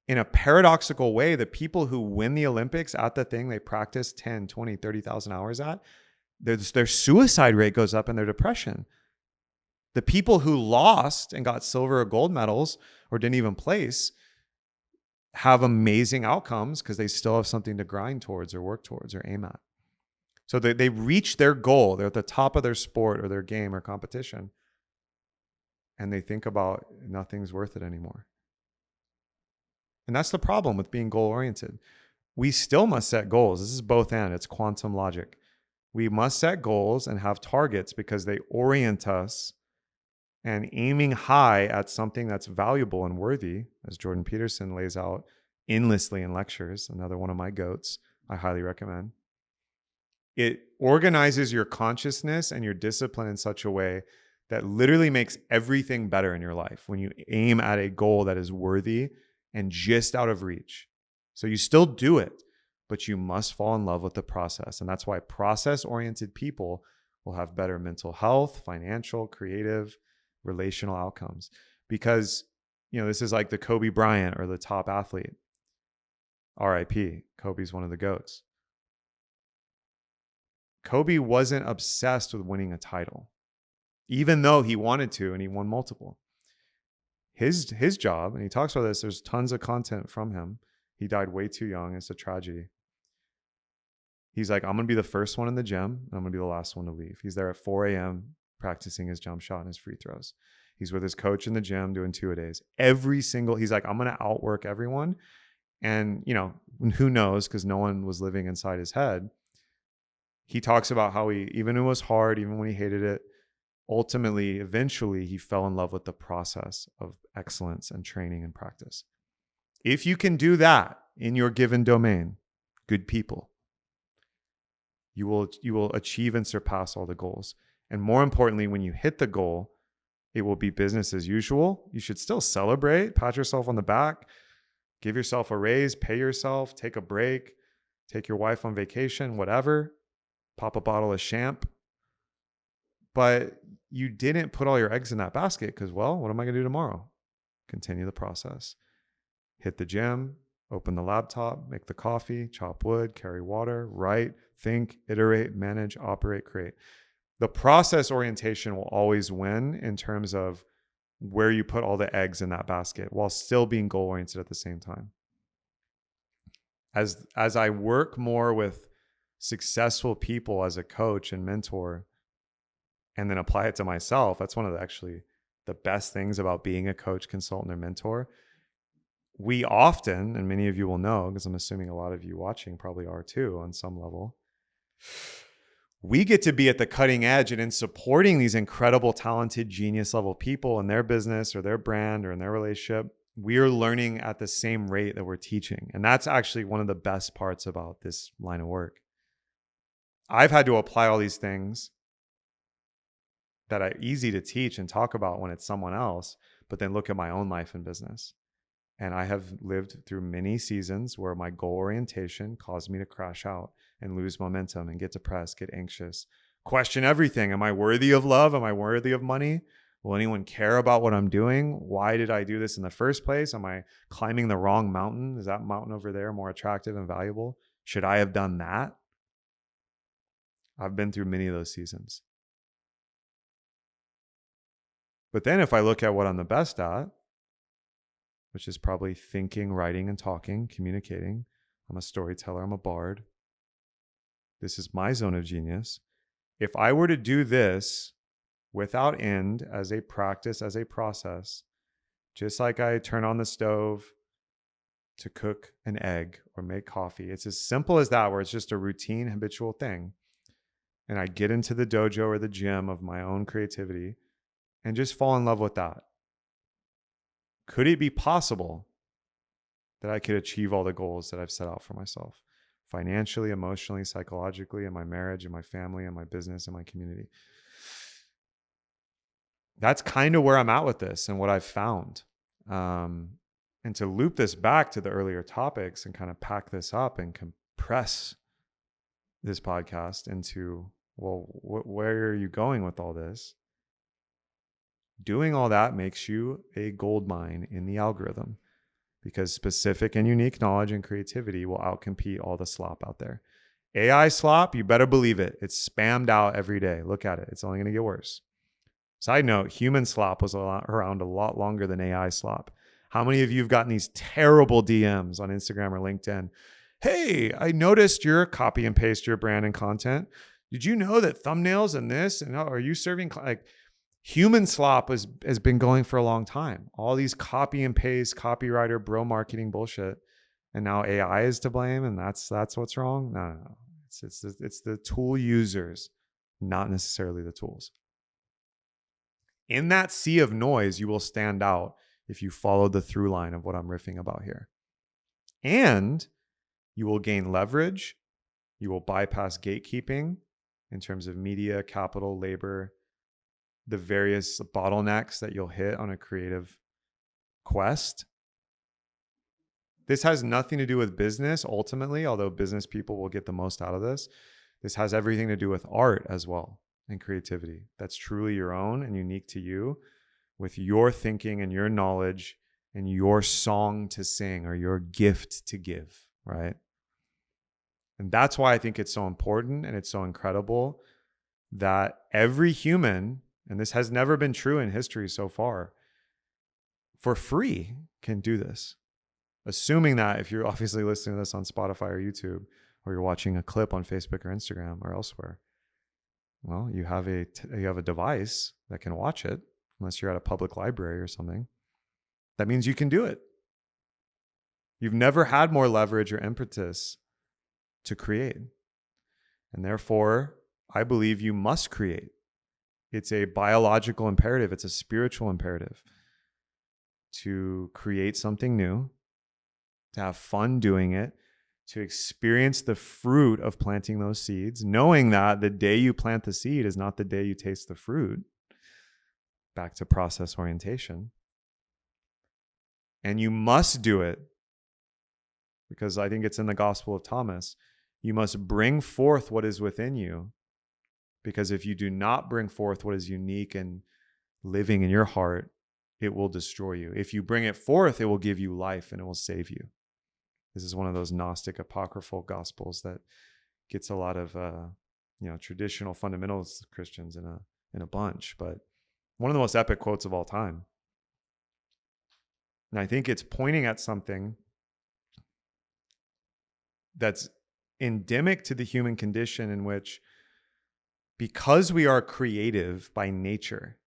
In a paradoxical way, the people who win the Olympics at the thing they practice 10, 20, 30,000 hours at, their suicide rate goes up and their depression. The people who lost and got silver or gold medals or didn't even place have amazing outcomes because they still have something to grind towards or work towards or aim at. So they reach their goal. They're at the top of their sport or their game or competition. And they think about nothing's worth it anymore. And that's the problem with being goal-oriented. We still must set goals. This is both and. It's quantum logic. We must set goals and have targets because they orient us, and aiming high at something that's valuable and worthy, as Jordan Peterson lays out endlessly in lectures, another one of my goats, I highly recommend. It organizes your consciousness and your discipline in such a way that literally makes everything better in your life when you aim at a goal that is worthy and just out of reach. So you still do it, but you must fall in love with the process. And that's why process-oriented people will have better mental health, financial, creative, relational outcomes. Because, this is like the Kobe Bryant or the top athlete. RIP. Kobe's one of the GOATs. Kobe wasn't obsessed with winning a title, even though he wanted to, and he won multiple. His job, and he talks about this, there's tons of content from him. He died way too young. It's a tragedy. He's like, I'm going to be the first one in the gym, and I'm going to be the last one to leave. He's there at 4 a.m. practicing his jump shot and his free throws. He's with his coach in the gym doing 2-a-days. He's like, I'm going to outwork everyone. And, who knows, because no one was living inside his head. He talks about how even when it was hard, even when he hated it, ultimately, eventually, he fell in love with the process of excellence and training and practice. If you can do that in your given domain, good people, you will achieve and surpass all the goals. And more importantly, when you hit the goal, it will be business as usual. You should still celebrate, pat yourself on the back, give yourself a raise, pay yourself, take a break, take your wife on vacation, whatever, pop a bottle of champ. But you didn't put all your eggs in that basket because, well, what am I going to do tomorrow? Continue the process. Hit the gym, open the laptop, make the coffee, chop wood, carry water, write, think, iterate, manage, operate, create. The process orientation will always win in terms of where you put all the eggs in that basket while still being goal-oriented at the same time. As I work more with successful people as a coach and mentor, and then apply it to myself, that's one of the best things about being a coach, consultant, or mentor. We often, and many of you will know, because I'm assuming a lot of you watching probably are too on some level, we get to be at the cutting edge and in supporting these incredible, talented, genius level people in their business or their brand or in their relationship. We are learning at the same rate that we're teaching. And that's actually one of the best parts about this line of work. I've had to apply all these things that are easy to teach and talk about when it's someone else, but then look at my own life and business. And I have lived through many seasons where my goal orientation caused me to crash out and lose momentum and get depressed, get anxious, question everything. Am I worthy of love? Am I worthy of money? Will anyone care about what I'm doing? Why did I do this in the first place? Am I climbing the wrong mountain? Is that mountain over there more attractive and valuable? Should I have done that? I've been through many of those seasons. But then if I look at what I'm the best at, which is probably thinking, writing, and talking, communicating. I'm a storyteller. I'm a bard. This is my zone of genius. If I were to do this without end, as a practice, as a process, just like I turn on the stove to cook an egg or make coffee, it's as simple as that, where it's just a routine, habitual thing. And I get into the dojo or the gym of my own creativity and just fall in love with that. Could it be possible that I could achieve all the goals that I've set out for myself? Financially, emotionally, psychologically, in my marriage, in my family, in my business, in my community. That's kind of where I'm at with this and what I've found. And to loop this back to the earlier topics and kind of pack this up and compress this podcast into, well, where are you going with all this? Doing all that makes you a gold mine in the algorithm, because specific and unique knowledge and creativity will outcompete all the slop out there. AI slop, you better believe it. It's spammed out every day. Look at it. It's only going to get worse. Side note, human slop was around a lot longer than AI slop. How many of you have gotten these terrible DMs on Instagram or LinkedIn? Hey, I noticed your copy and paste your brand and content. Did you know that thumbnails and this, and are you serving like human slop has been going for a long time. All these copy and paste, copywriter, bro marketing bullshit. And now AI is to blame, and that's what's wrong? No. It's the tool users, not necessarily the tools. In that sea of noise, you will stand out if you follow the through line of what I'm riffing about here. And you will gain leverage. You will bypass gatekeeping in terms of media, capital, labor, the various bottlenecks that you'll hit on a creative quest. This has nothing to do with business ultimately, although business people will get the most out of this. This has everything to do with art as well and creativity. That's truly your own and unique to you, with your thinking and your knowledge and your song to sing or your gift to give, right? And that's why I think it's so important and it's so incredible that every human, and this has never been true in history so far, for free can do this. Assuming that if you're obviously listening to this on Spotify or YouTube, or you're watching a clip on Facebook or Instagram or elsewhere, well, you have a device that can watch it, unless you're at a public library or something. That means you can do it. You've never had more leverage or impetus to create. And therefore, I believe you must create. It's a biological imperative. It's a spiritual imperative to create something new, to have fun doing it, to experience the fruit of planting those seeds, knowing that the day you plant the seed is not the day you taste the fruit. Back to process orientation. And you must do it because I think it's in the Gospel of Thomas. You must bring forth what is within you, because if you do not bring forth what is unique and living in your heart, it will destroy you. If you bring it forth, it will give you life and it will save you. This is one of those Gnostic apocryphal gospels that gets a lot of traditional fundamentalist Christians in a bunch, but one of the most epic quotes of all time. And I think it's pointing at something that's endemic to the human condition, in which, because we are creative by nature,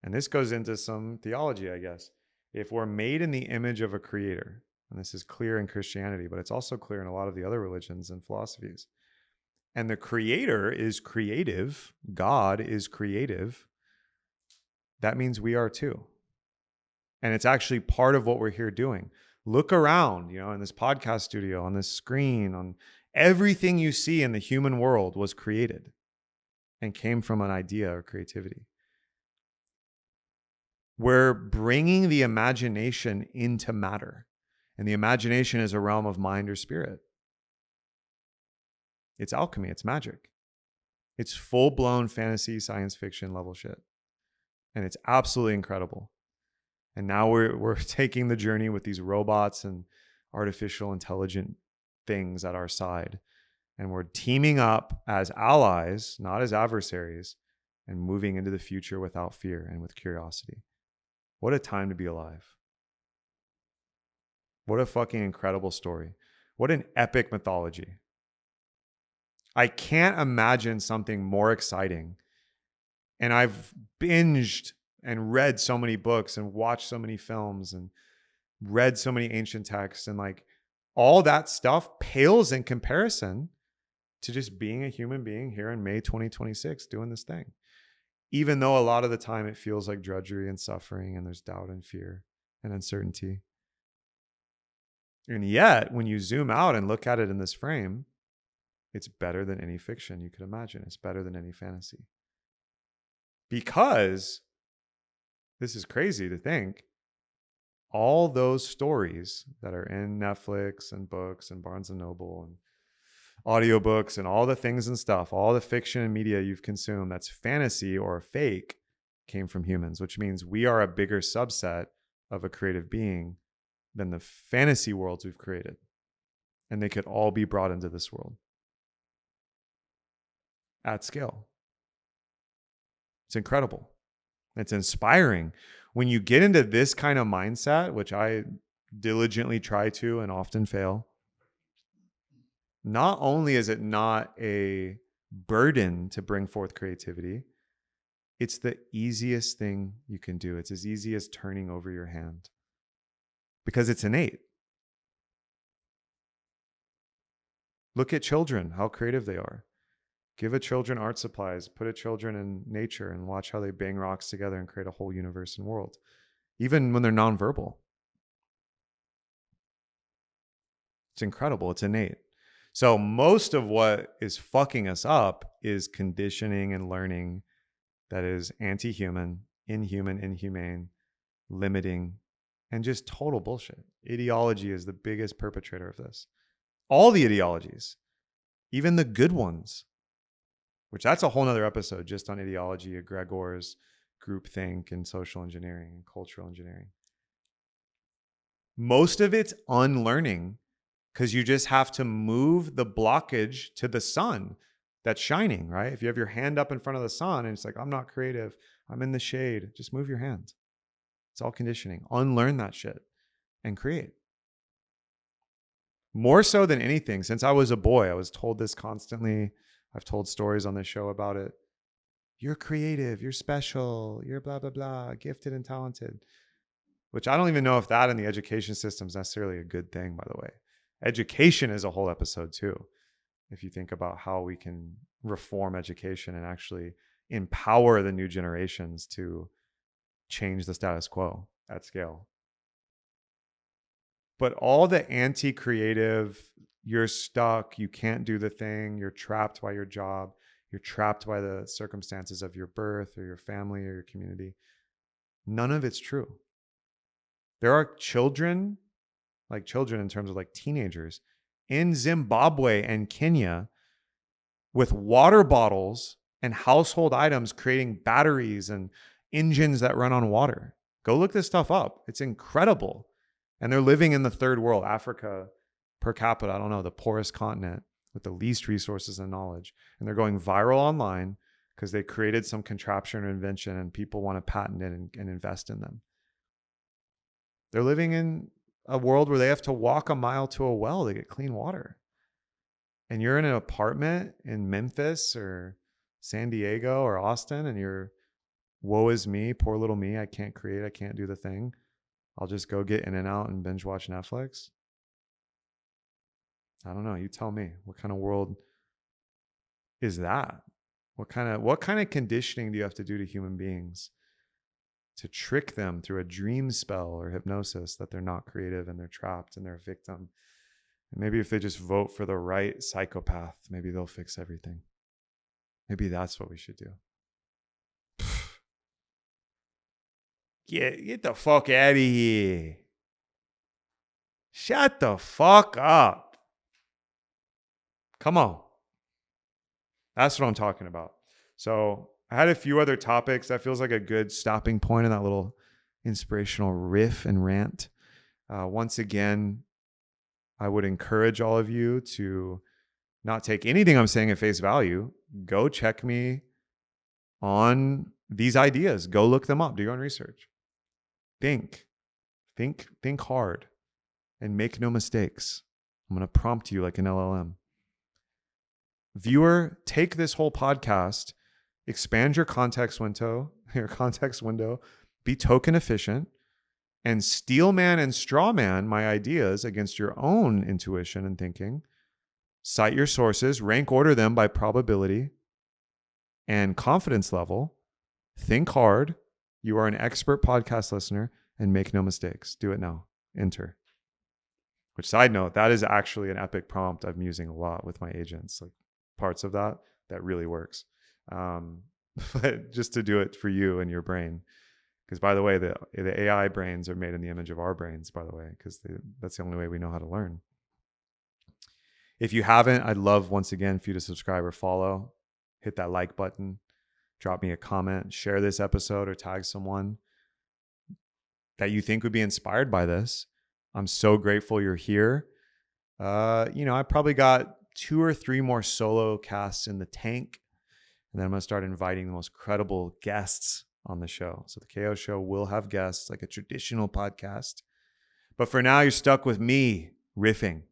and this goes into some theology, I guess, if we're made in the image of a creator, and this is clear in Christianity, but it's also clear in a lot of the other religions and philosophies, and the creator is creative, God is creative, that means we are too. And it's actually part of what we're here doing. Look around, in this podcast studio, on this screen, on everything you see in the human world was created. and came from an idea or creativity. We're bringing the imagination into matter. And the imagination is a realm of mind or spirit. It's alchemy. It's magic. It's full-blown fantasy, science fiction level shit. And it's absolutely incredible. And now we're taking the journey with these robots and artificial intelligent things at our side. And we're teaming up as allies, not as adversaries, and moving into the future without fear and with curiosity. What a time to be alive. What a fucking incredible story. What an epic mythology. I can't imagine something more exciting. And I've binged and read so many books and watched so many films and read so many ancient texts, and like all that stuff pales in comparison to just being a human being here in May 2026 doing this thing. Even though a lot of the time it feels like drudgery and suffering and there's doubt and fear and uncertainty. And yet, when you zoom out and look at it in this frame, it's better than any fiction you could imagine. It's better than any fantasy. Because, this is crazy to think, all those stories that are in Netflix and books and Barnes and Noble and audiobooks and all the things and stuff, all the fiction and media you've consumed that's fantasy or fake came from humans, which means we are a bigger subset of a creative being than the fantasy worlds we've created. And they could all be brought into this world at scale. It's incredible. It's inspiring. When you get into this kind of mindset, which I diligently try to and often fail, not only is it not a burden to bring forth creativity, it's the easiest thing you can do. It's as easy as turning over your hand because it's innate. Look at children, how creative they are. Give a children art supplies, put a children in nature and watch how they bang rocks together and create a whole universe and world, even when they're nonverbal. It's incredible. It's innate. So most of what is fucking us up is conditioning and learning that is anti-human, inhuman, inhumane, limiting, and just total bullshit. Ideology is the biggest perpetrator of this. All the ideologies, even the good ones, which that's a whole nother episode just on ideology, egregores, groupthink, and social engineering and cultural engineering. Most of it's unlearning because you just have to move the blockage to the sun that's shining, right? If you have your hand up in front of the sun and it's like, I'm not creative, I'm in the shade, just move your hand. It's all conditioning. Unlearn that shit and create. More so than anything, since I was a boy, I was told this constantly. I've told stories on this show about it. You're creative, you're special, you're blah, blah, blah, gifted and talented. Which I don't even know if that in the education system is necessarily a good thing, by the way. Education is a whole episode too. If you think about how we can reform education and actually empower the new generations to change the status quo at scale. But all the anti-creative, you're stuck, you can't do the thing, you're trapped by your job, you're trapped by the circumstances of your birth or your family or your community. None of it's true. There are children in terms of like teenagers in Zimbabwe and Kenya with water bottles and household items creating batteries and engines that run on water. Go look this stuff up. It's incredible. And they're living in the third world, Africa per capita, I don't know, the poorest continent with the least resources and knowledge. And they're going viral online because they created some contraption or invention and people want to patent it and invest in them. They're living in a world where they have to walk a mile to a well to get clean water. And you're in an apartment in Memphis or San Diego or Austin and you're, woe is me, poor little me, I can't create, I can't do the thing. I'll just go get In-N-Out and binge watch Netflix. I don't know. You tell me. What kind of world is that? What kind of conditioning do you have to do to human beings to trick them through a dream spell or hypnosis that they're not creative and they're trapped and they're a victim? And maybe if they just vote for the right psychopath, maybe they'll fix everything. Maybe that's what we should do. Get the fuck out of here. Shut the fuck up. Come on. That's what I'm talking about. So I had a few other topics. That feels like a good stopping point in that little inspirational riff and rant. Once again, I would encourage all of you to not take anything I'm saying at face value. Go check me on these ideas. Go look them up. Do your own research. Think hard, and make no mistakes. I'm going to prompt you like an LLM. Viewer, take this whole podcast, expand your context window, be token efficient, and steel man and straw man my ideas against your own intuition and thinking. Cite your sources, rank order them by probability and confidence level. Think hard. You are an expert podcast listener, and make no mistakes. Do it now. Enter. Which, side note, that is actually an epic prompt I'm using a lot with my agents. Like parts of that really works. But just to do it for you and your brain. Because by the way, the AI brains are made in the image of our brains, by the way, because that's the only way we know how to learn. If you haven't, I'd love, once again, for you to subscribe or follow. Hit that like button. Drop me a comment. Share this episode or tag someone that you think would be inspired by this. I'm so grateful you're here. I probably got 2 or 3 more solo casts in the tank. And then I'm going to start inviting the most credible guests on the show. So the KO show will have guests like a traditional podcast. But for now, you're stuck with me riffing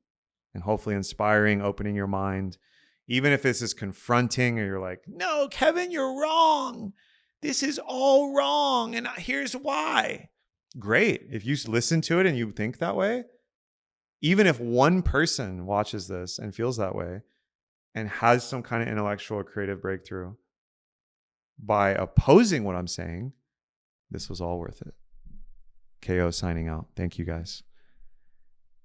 and hopefully inspiring, opening your mind. Even if this is confronting or you're like, no, Kevin, you're wrong. This is all wrong. And here's why. Great. If you listen to it and you think that way, even if one person watches this and feels that way and has some kind of intellectual or creative breakthrough by opposing what I'm saying, this was all worth it. KO signing out. Thank you guys.